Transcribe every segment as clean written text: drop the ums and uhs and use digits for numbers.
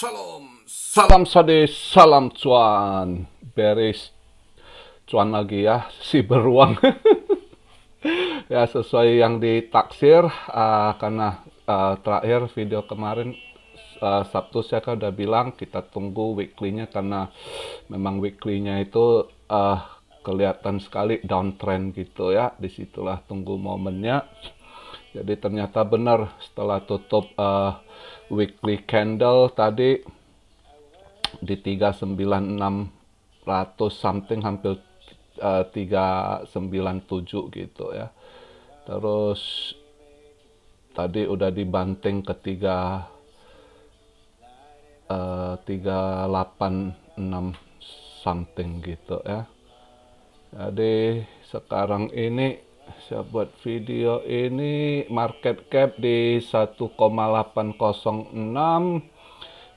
Salam sade, salam cuan. Beres cuan lagi ya, si beruang. Ya sesuai yang ditaksir, karena terakhir video kemarin Sabtu saya kan udah bilang kita tunggu weekly-nya karena memang weekly-nya itu kelihatan sekali downtrend gitu ya. Disitulah tunggu momennya. Jadi ternyata benar setelah tutup weekly candle tadi di 39600 something, hampir 397 gitu ya. Terus tadi udah dibanting ke 386 something gitu ya. Jadi sekarang ini saya buat video ini market cap di 1,806,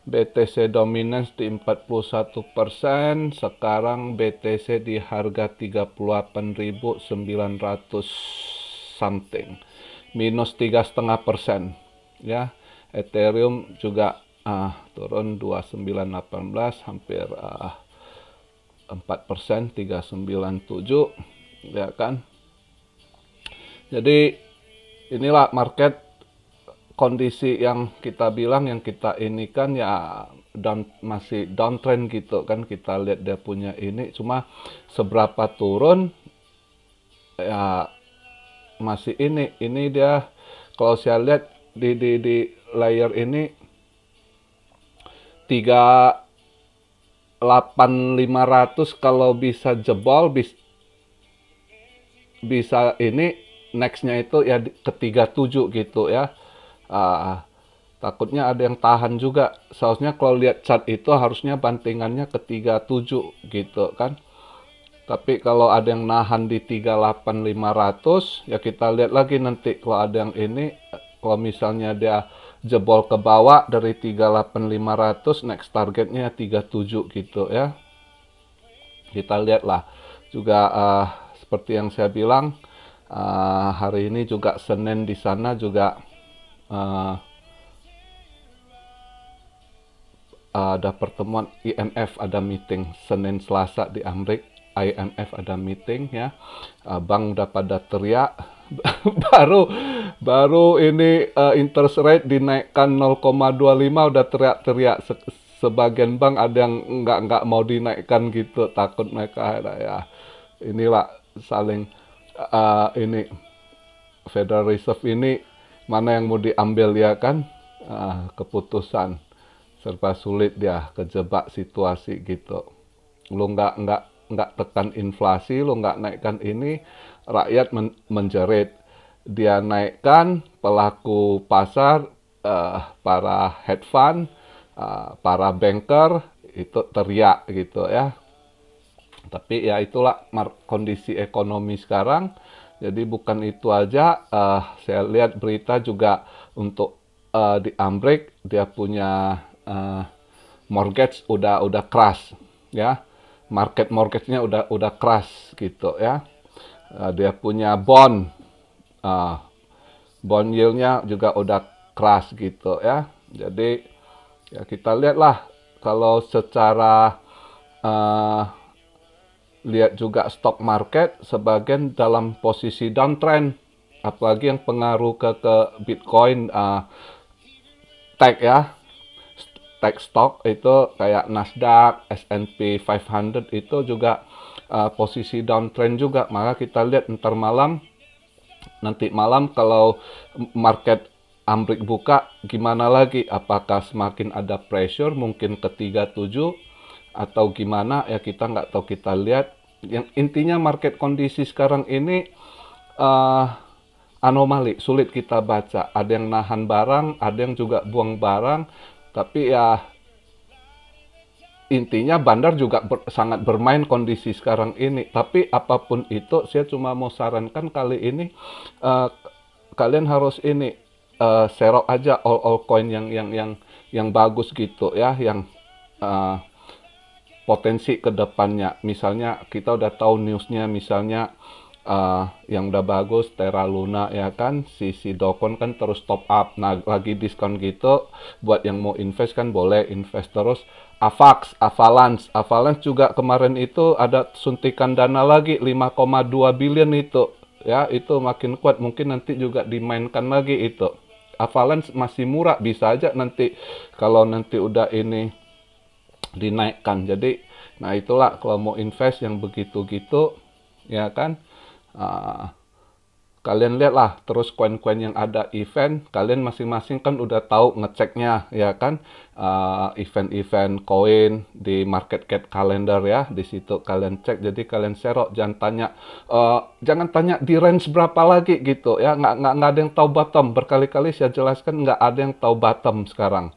BTC dominance di 41%, sekarang BTC di harga 38.900 something, minus 3,5% ya. Ethereum juga turun 2918, hampir 4%, 397 ya kan. Jadi inilah market kondisi yang kita bilang, yang kita ini kan ya masih downtrend gitu kan. Kita lihat dia punya ini, cuma seberapa turun ya masih ini dia. Kalau saya lihat di layer ini 38.500 kalau bisa jebol, bisa ini nextnya itu ya ke 37 gitu ya. Takutnya ada yang tahan juga. Seharusnya kalau lihat chart itu harusnya bantingannya ke 37 gitu kan. Tapi kalau ada yang nahan di 38.500 ya kita lihat lagi nanti. Kalau ada yang ini, kalau misalnya dia jebol ke bawah dari 38.500, next targetnya 37 gitu ya. Kita lihatlah juga seperti yang saya bilang, hari ini juga Senin di sana juga ada pertemuan IMF, ada meeting Senin Selasa di Amerika. IMF ada meeting ya. Bank udah pada teriak. baru ini interest rate dinaikkan 0,25 udah teriak-teriak. Sebagian bank ada yang nggak mau dinaikkan gitu, takut mereka ya. Inilah saling ini Federal Reserve ini mana yang mau diambil ya kan, keputusan serba sulit, dia kejebak situasi gitu. Lu nggak tekan inflasi, lu nggak naikkan ini, rakyat menjerit. Dia naikkan, pelaku pasar, para hedge fund, para banker itu teriak gitu ya. Tapi ya itulah kondisi ekonomi sekarang. Jadi bukan itu aja, saya lihat berita juga untuk di Amerika dia punya mortgage udah crash ya. Market mortgage-nya udah crash gitu ya. Dia punya bond yield-nya juga udah crash gitu ya. Jadi ya kita lihatlah, kalau secara lihat juga stock market sebagian dalam posisi downtrend, apalagi yang pengaruh ke Bitcoin, tech ya, tech stock itu kayak Nasdaq, S&P 500 itu juga posisi downtrend juga. Maka kita lihat nanti malam kalau market Amerika buka gimana lagi, apakah semakin ada pressure mungkin ke 37 atau gimana ya, kita nggak tahu. Kita lihat, yang intinya market kondisi sekarang ini anomali, sulit kita baca. Ada yang nahan barang, ada yang juga buang barang. Tapi ya intinya bandar juga sangat bermain kondisi sekarang ini. Tapi apapun itu, saya cuma mau sarankan kali ini kalian harus ini serok aja all coin yang bagus gitu ya, yang potensi ke depannya. Misalnya kita udah tahu newsnya, misalnya yang udah bagus, Terra Luna ya kan, si Dokon kan terus top up. Nah, lagi diskon gitu, buat yang mau invest kan boleh invest terus. Avalanche juga kemarin itu ada suntikan dana lagi 5,2 billion itu. Ya, itu makin kuat, mungkin nanti juga dimainkan lagi itu. Avalanche masih murah, bisa aja nanti kalau nanti udah ini dinaikkan. Jadi, nah itulah kalau mau invest yang begitu gitu, ya kan. Ah, kalian lihatlah terus koin-koin yang ada event, kalian masing-masing kan udah tahu ngeceknya ya kan. Event-event koin di market cap calendar ya, di situ kalian cek. Jadi kalian serok, jangan tanya di range berapa lagi gitu ya. Nggak ada yang tahu bottom. Berkali-kali saya jelaskan nggak ada yang tahu bottom sekarang.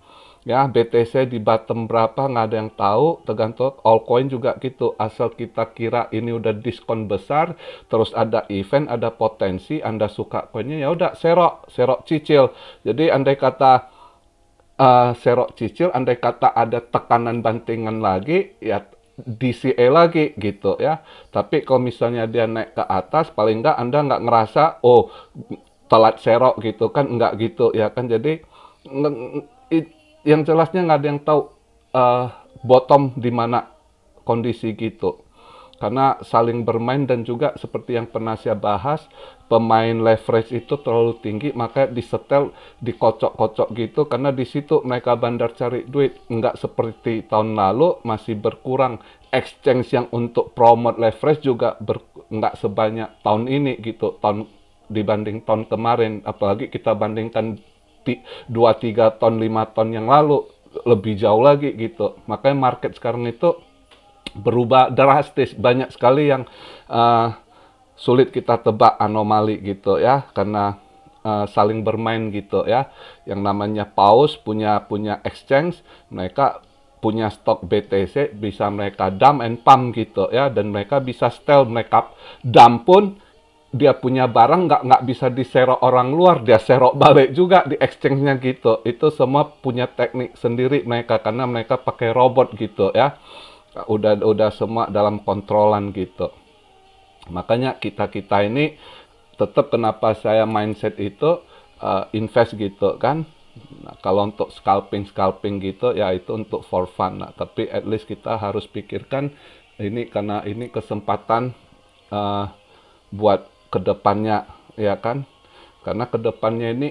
Ya, BTC di bottom berapa nggak ada yang tahu, tergantung altcoin juga gitu. Asal kita kira ini udah diskon besar, terus ada event, ada potensi, Anda suka koinnya, ya udah serok cicil. Jadi andai kata serok cicil, andai kata ada tekanan bantingan lagi, ya DCA lagi gitu ya. Tapi kalau misalnya dia naik ke atas, paling nggak Anda nggak ngerasa, oh telat serok gitu kan, nggak gitu ya kan. Jadi yang jelasnya nggak ada yang tahu bottom di mana kondisi gitu. Karena saling bermain dan juga seperti yang pernah saya bahas, pemain leverage itu terlalu tinggi, maka disetel, dikocok-kocok gitu, karena di situ mereka bandar cari duit. Nggak seperti tahun lalu, masih berkurang. Exchange yang untuk promote leverage juga nggak sebanyak tahun ini gitu, dibanding tahun kemarin. Apalagi kita bandingkan 2-3 ton, 5 ton yang lalu, lebih jauh lagi gitu. Makanya market sekarang itu berubah drastis, banyak sekali yang sulit kita tebak anomali gitu ya, karena saling bermain gitu ya. Yang namanya paus punya exchange, mereka punya stok BTC, bisa mereka dump and pump gitu ya, dan mereka bisa steal. Mereka dump pun dia punya barang nggak bisa diserok orang luar, dia serok balik juga di exchange-nya gitu. Itu semua punya teknik sendiri mereka, karena mereka pakai robot gitu ya. Udah semua dalam kontrolan gitu. Makanya kita ini tetap, kenapa saya mindset itu invest gitu kan. Nah, kalau untuk scalping gitu ya itu untuk for fun. Nah, tapi at least kita harus pikirkan ini, karena ini kesempatan buat kedepannya ya kan. Karena kedepannya ini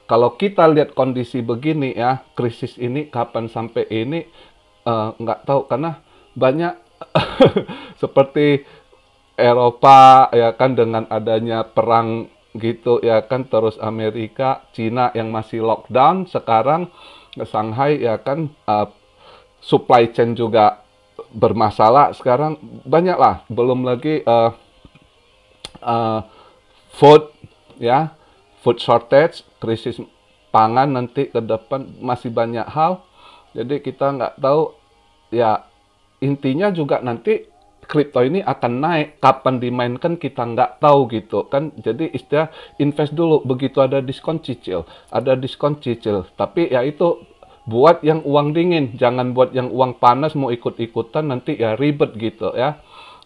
kalau kita lihat kondisi begini ya, krisis ini kapan sampai ini, nggak tahu, karena banyak seperti Eropa ya kan, dengan adanya perang gitu ya kan, terus Amerika, Cina yang masih lockdown sekarang, Shanghai ya kan, supply chain juga bermasalah sekarang, banyak lah. Belum lagi food ya, food shortage, krisis pangan nanti ke depan, masih banyak hal. Jadi kita nggak tahu ya, intinya juga nanti kripto ini akan naik, kapan dimainkan kita nggak tahu gitu kan. Jadi istilah invest dulu, begitu ada diskon cicil, tapi ya itu buat yang uang dingin, jangan buat yang uang panas mau ikut-ikutan, nanti ya ribet gitu ya.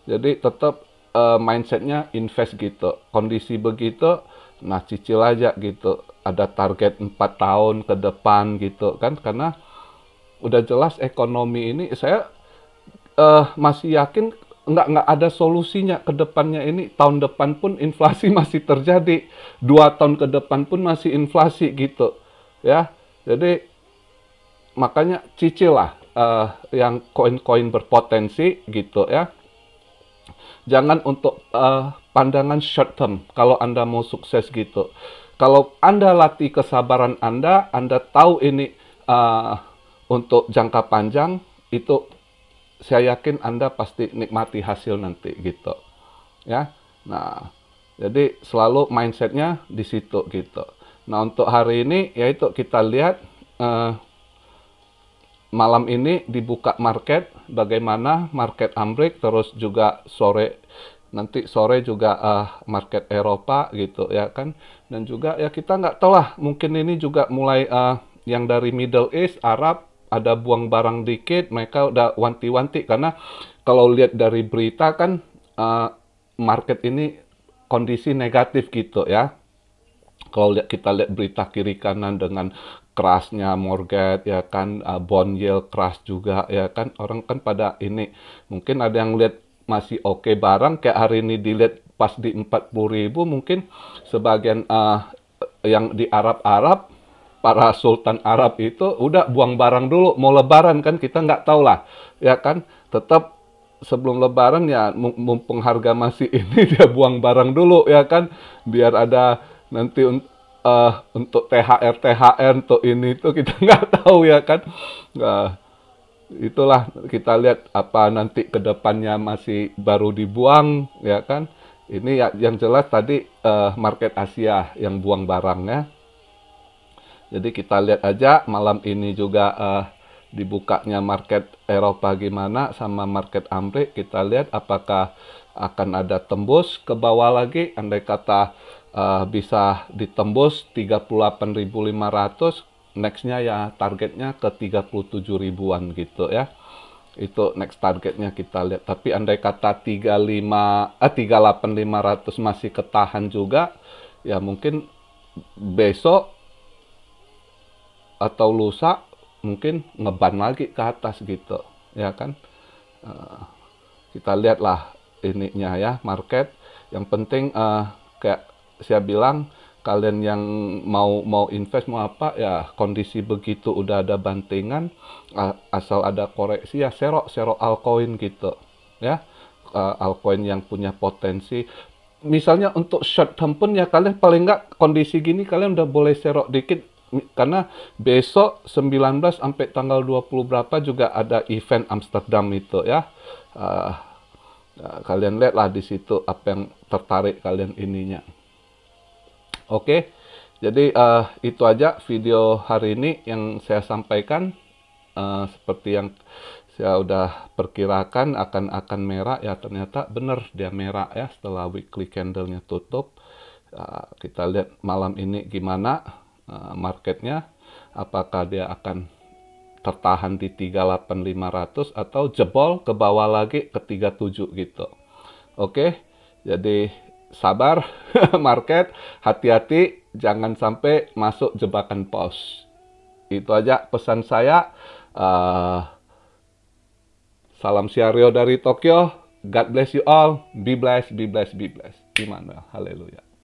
Jadi tetap mindsetnya invest gitu, kondisi begitu, nah cicil aja gitu, ada target 4 tahun ke depan gitu kan, karena udah jelas ekonomi ini, saya masih yakin nggak ada solusinya ke depannya ini. Tahun depan pun inflasi masih terjadi, 2 tahun ke depan pun masih inflasi gitu ya. Jadi makanya cicil lah yang koin-koin berpotensi gitu ya. Jangan untuk pandangan short term kalau Anda mau sukses gitu. Kalau Anda latih kesabaran Anda tahu ini untuk jangka panjang, itu saya yakin Anda pasti nikmati hasil nanti gitu ya. Nah, jadi selalu mindsetnya di situ gitu. Nah, untuk hari ini yaitu kita lihat malam ini dibuka market, bagaimana market Amrik, terus juga nanti sore juga market Eropa gitu ya kan. Dan juga ya kita nggak tahu lah, mungkin ini juga mulai yang dari Middle East, Arab, ada buang barang dikit, mereka udah wanti-wanti. Karena kalau lihat dari berita kan, market ini kondisi negatif gitu ya. Kalau kita lihat berita kiri kanan dengan kerasnya mortgage ya kan, bond yield keras juga ya kan, orang kan pada ini mungkin ada yang lihat masih oke barang kayak hari ini dilihat pas di 40.000, mungkin sebagian yang di Arab-Arab, para sultan Arab itu udah buang barang dulu, mau lebaran kan, kita nggak tahu lah ya kan, tetap sebelum lebaran ya mumpung harga masih ini dia buang barang dulu ya kan, biar ada nanti untuk THR untuk ini tuh kita nggak tahu ya kan. Nah, itulah kita lihat apa nanti kedepannya masih baru dibuang ya kan. Ini ya, yang jelas tadi market Asia yang buang barangnya. Jadi kita lihat aja malam ini juga dibukanya market Eropa gimana sama market Amrik. Kita lihat apakah akan ada tembus ke bawah lagi. Andai kata bisa ditembus 38.500, nextnya ya targetnya ke 37 ribuan gitu ya. Itu next targetnya kita lihat. Tapi andai kata 38.500 masih ketahan juga, ya mungkin besok atau lusa mungkin ngeban lagi ke atas gitu ya kan. Eh, kita lihatlah ininya ya market. Yang penting kayak saya bilang, kalian yang mau invest mau apa ya, kondisi begitu udah ada bantingan, asal ada koreksi ya serok altcoin gitu ya. Altcoin yang punya potensi, misalnya untuk short term pun ya kalian paling nggak kondisi gini kalian udah boleh serok dikit, karena besok 19 sampai tanggal 20 berapa juga ada event Amsterdam itu ya. Kalian lihatlah di situ apa yang tertarik kalian ininya. Oke, jadi itu aja video hari ini yang saya sampaikan. Seperti yang saya udah perkirakan akan merah ya, ternyata benar dia merah ya setelah weekly candle-nya tutup. Kita lihat malam ini gimana marketnya, apakah dia akan tertahan di 38.500 atau jebol ke bawah lagi ke 37 gitu. Oke, jadi sabar market, hati-hati jangan sampai masuk jebakan pos. Itu aja pesan saya. Salam Siario dari Tokyo. God bless you all. Be blessed, be blessed, be blessed. Immanuel. Haleluya.